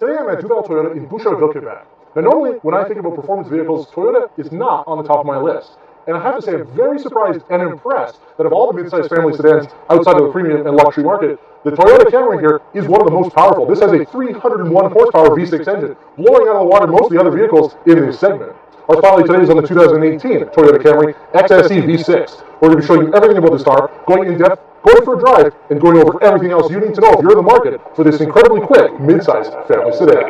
Today I'm at Duval Toyota in Boucherville, Quebec. Now normally when I think about performance vehicles, Toyota is not on the top of my list. And I have to say I'm very surprised and impressed that of all the mid-sized family sedans outside of the premium and luxury market, the Toyota Camry here is one of the most powerful. This has a 301 horsepower V6 engine, blowing out of the water most of the other vehicles in this segment. Our spotlight today is on the 2018 Toyota Camry XSE V6. We're going to be showing you everything about this car, going in depth, going for a drive, and going over everything else you need to know if you're in the market for this incredibly quick mid-sized family sedan.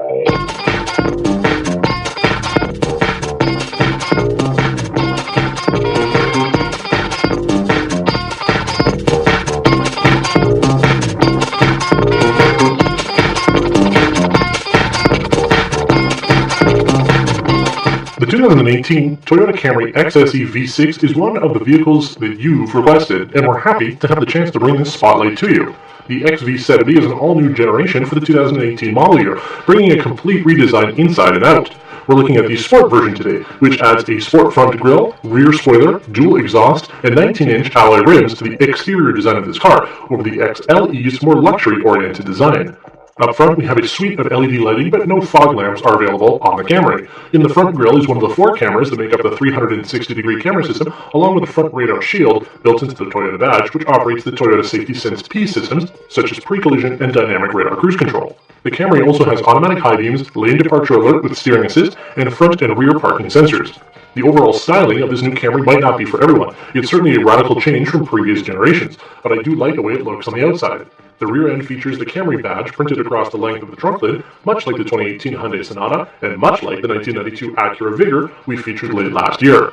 The 2018 Toyota Camry XSE V6 is one of the vehicles that you've requested, and we're happy to have the chance to bring this spotlight to you. The XV70 is an all-new generation for the 2018 model year, bringing a complete redesign inside and out. We're looking at the Sport version today, which adds a sport front grille, rear spoiler, dual exhaust, and 19-inch alloy rims to the exterior design of this car, over the XLE's more luxury-oriented design. Up front, we have a suite of LED lighting, but no fog lamps are available on the Camry. In the front grille is one of the 4 cameras that make up the 360-degree camera system, along with a front radar shield built into the Toyota Beige, which operates the Toyota Safety Sense P systems, such as pre-collision and dynamic radar cruise control. The Camry also has automatic high beams, lane departure alert with steering assist, and front and rear parking sensors. The overall styling of this new Camry might not be for everyone. It's certainly a radical change from previous generations, but I do like the way it looks on the outside. The rear end features the Camry badge printed across the length of the trunk lid, much like the 2018 Hyundai Sonata, and much like the 1992 Acura Vigor we featured late last year.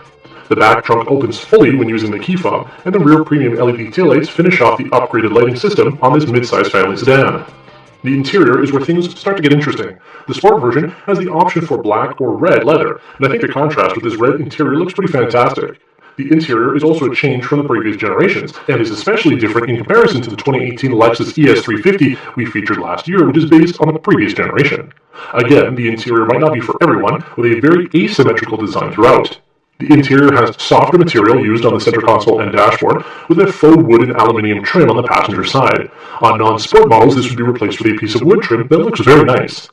The back trunk opens fully when using the key fob, and the rear premium LED taillights finish off the upgraded lighting system on this mid-size family sedan. The interior is where things start to get interesting. The Sport version has the option for black or red leather, and I think the contrast with this red interior looks pretty fantastic. The interior is also a change from the previous generations, and is especially different in comparison to the 2018 Lexus ES350 we featured last year, which is based on the previous generation. Again, the interior might not be for everyone, with a very asymmetrical design throughout. The interior has softer material used on the center console and dashboard, with a faux wood and aluminium trim on the passenger side. On non-sport models, this would be replaced with a piece of wood trim that looks very nice.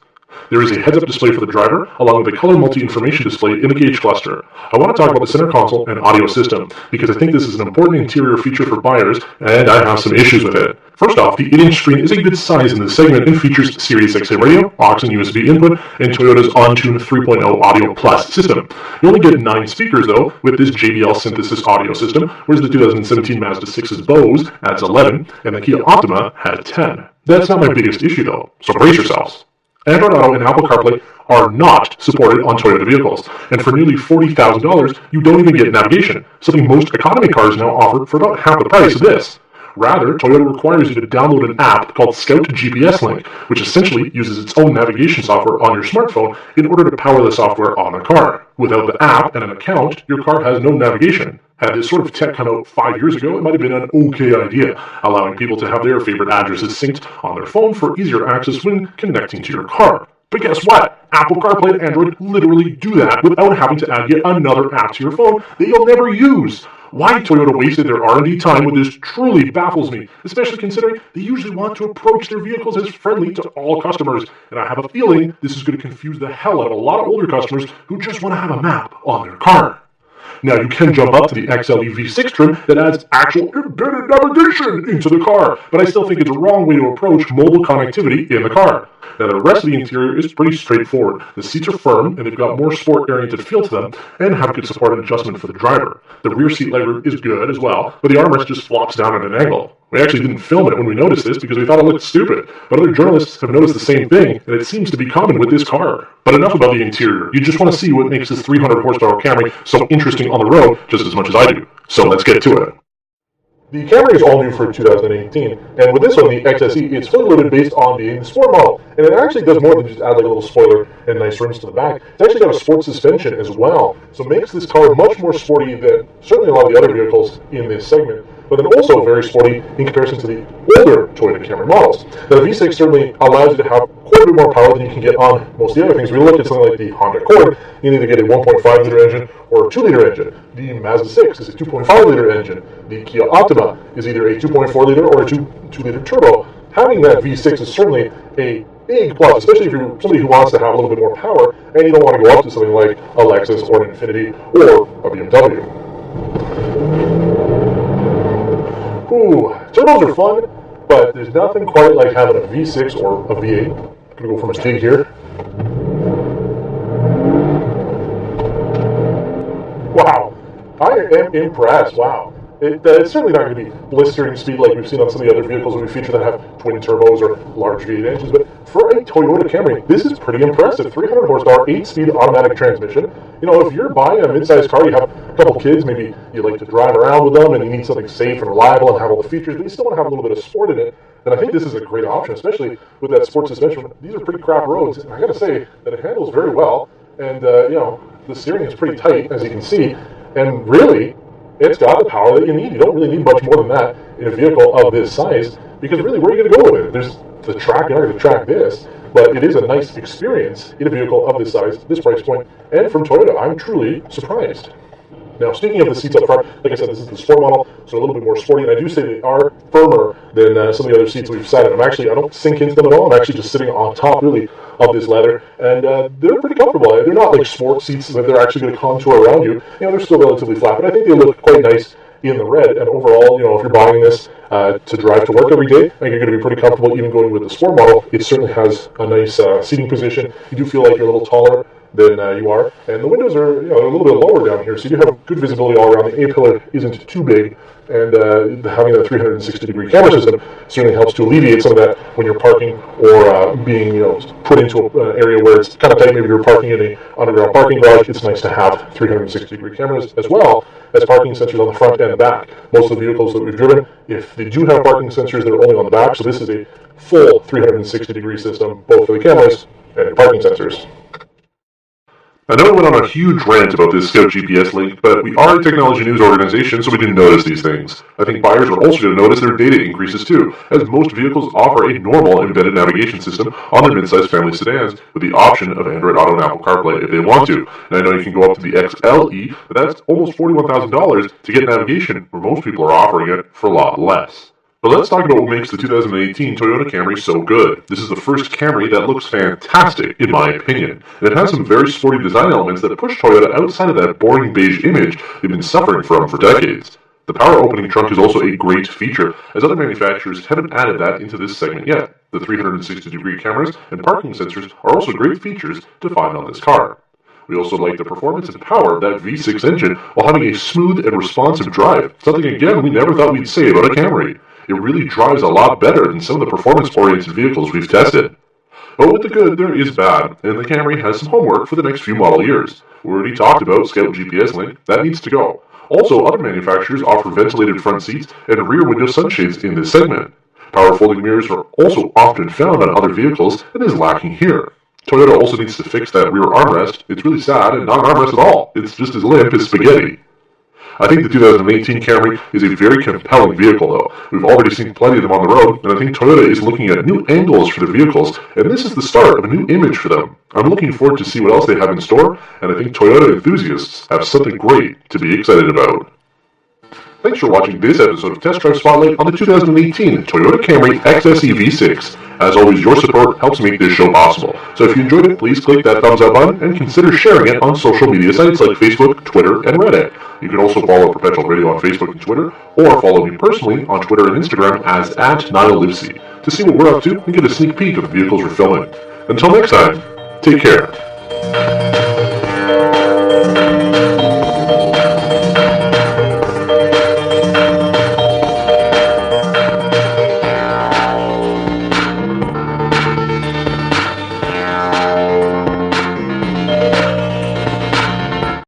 There is a heads-up display for the driver, along with a color multi-information display in the gauge cluster. I want to talk about the center console and audio system, because I think this is an important interior feature for buyers, and I have some issues with it. First off, the 8-inch screen is a good size in this segment and features Sirius XM radio, aux and USB input, and Toyota's OnTune 3.0 Audio Plus system. You only get 9 speakers, though, with this JBL synthesis audio system, whereas the 2017 Mazda 6's Bose adds 11, and the Kia Optima had 10. That's not my biggest issue, though, so brace yourselves. Android Auto and Apple CarPlay are not supported on Toyota vehicles, and for nearly $40,000, you don't even get navigation, something most economy cars now offer for about half the price of this. Rather, Toyota requires you to download an app called Scout GPS Link, which essentially uses its own navigation software on your smartphone in order to power the software on the car. Without the app and an account, your car has no navigation. Had this sort of tech come out 5 years ago, it might have been an okay idea, allowing people to have their favorite addresses synced on their phone for easier access when connecting to your car. But guess what? Apple CarPlay and Android literally do that without having to add yet another app to your phone that you'll never use. Why Toyota wasted their R&D time with this truly baffles me, especially considering they usually want to approach their vehicles as friendly to all customers, and I have a feeling this is going to confuse the hell out of a lot of older customers who just want to have a map on their car. Now, you can jump up to the XLE V6 trim that adds actual embedded navigation into the car, but I still think it's a wrong way to approach mobile connectivity in the car. Now, the rest of the interior is pretty straightforward. The seats are firm, and they've got more sport-oriented feel to them, and have good support and adjustment for the driver. The rear seat legroom is good as well, but the armrest just flops down at an angle. We actually didn't film it when we noticed this because we thought it looked stupid, but other journalists have noticed the same thing, and it seems to be common with this car. But enough about the interior. You just want to see what makes this 300 horsepower Camry so interesting on the road just as much as I do. So let's get to it. The Camry is all new for 2018, and with this one, the XSE, it's fully loaded based on being the Sport model, and it actually does more than just add like a little spoiler and nice rims to the back. It's actually got a sport suspension as well, so it makes this car much more sporty than certainly a lot of the other vehicles in this segment, but then also very sporty in comparison to the older Toyota Camry models. Now, the V6 certainly allows you to have quite a bit more power than you can get on most of the other things. We look at something like the Honda Accord, you can either get a 1.5 liter engine or a 2 liter engine. The Mazda 6 is a 2.5 liter engine. The Kia Optima is either a 2.4 liter or a 2 liter turbo. having that V6 is certainly a big plus, especially if you're somebody who wants to have a little bit more power and you don't want to go up to something like a Lexus or an Infiniti or a BMW. Ooh, turbos are fun, but there's nothing quite like having a V6 or a V8. I'm gonna go from a jig here. Wow, I am impressed. Wow. It's certainly not going to be blistering speed like we've seen on some of the other vehicles that we feature that have twin turbos or large V8 engines, but for a Toyota Camry, this is pretty impressive. 300 horsepower, 8-speed automatic transmission. You know, if you're buying a mid-sized car, you have a couple kids, maybe you like to drive around with them and you need something safe and reliable and have all the features, but you still want to have a little bit of sport in it, then I think this is a great option, especially with that sport suspension. These are pretty crap roads, and I got to say that it handles very well, and you know, the steering is pretty tight, as you can see, and really, it's got the power that you need. You don't really need much more than that in a vehicle of this size, because really, where are you going to go with it? There's the track, you're not going to track this, but it is a nice experience in a vehicle of this size, this price point, and from Toyota, I'm truly surprised. Now, speaking of the seats up front, like I said, this is the sport model, so a little bit more sporty, and I do say they are firmer than some of the other seats we've sat in. I don't sink into them at all. I'm actually just sitting on top, really, of this leather, and they're pretty comfortable. They're not like sport seats that they're actually going to contour around you. You know, they're still relatively flat, but I think they look quite nice in the red, and overall, you know, if you're buying this to drive to work every day, I think you're going to be pretty comfortable even going with the sport model. It certainly has a nice seating position. You do feel like you're a little taller than you are, and the windows are, you know, a little bit lower down here, so you do have good visibility all around. The A-pillar isn't too big, and having that 360-degree camera system certainly helps to alleviate some of that when you're parking or being, you know, put into an area where it's kind of tight. Maybe you're parking in an underground parking garage. It's nice to have 360-degree cameras as well as parking sensors on the front and the back. Most of the vehicles that we've driven, if they do have parking sensors, they're only on the back, so this is a full 360-degree system, both for the cameras and the parking sensors. I know I went on a huge rant about this Scout GPS link, but we are a technology news organization, so we do notice these things. I think buyers are also going to notice their data increases too, as most vehicles offer a normal embedded navigation system on their midsize family sedans with the option of Android Auto and Apple CarPlay if they want to. And I know you can go up to the XLE, but that's almost $41,000 to get navigation, where most people are offering it for a lot less. But let's talk about what makes the 2018 Toyota Camry so good. This is the first Camry that looks fantastic, in my opinion. And it has some very sporty design elements that push Toyota outside of that boring beige image they've been suffering from for decades. The power opening trunk is also a great feature, as other manufacturers haven't added that into this segment yet. The 360-degree cameras and parking sensors are also great features to find on this car. We also like the performance and power of that V6 engine while having a smooth and responsive drive, something again we never thought we'd say about a Camry. It really drives a lot better than some of the performance-oriented vehicles we've tested. But with the good, there is bad, and the Camry has some homework for the next few model years. We already talked about Scout GPS Link. That needs to go. Also, other manufacturers offer ventilated front seats and rear window sunshades in this segment. Power folding mirrors are also often found on other vehicles and is lacking here. Toyota also needs to fix that rear armrest. It's really sad and not an armrest at all. It's just as limp as spaghetti. I think the 2018 Camry is a very compelling vehicle, though. We've already seen plenty of them on the road, and I think Toyota is looking at new angles for the vehicles, and this is the start of a new image for them. I'm looking forward to see what else they have in store, and I think Toyota enthusiasts have something great to be excited about. Thanks for watching this episode of Test Drive Spotlight on the 2018 Toyota Camry XSE V6. As always, your support helps make this show possible. So if you enjoyed it, please click that thumbs up button and consider sharing it on social media sites like Facebook, Twitter, and Reddit. You can also follow Perpetual Radio on Facebook and Twitter, or follow me personally on Twitter and Instagram as @NiallLivesey to see what we're up to and get a sneak peek of the vehicles we're filming. Until next time, take care.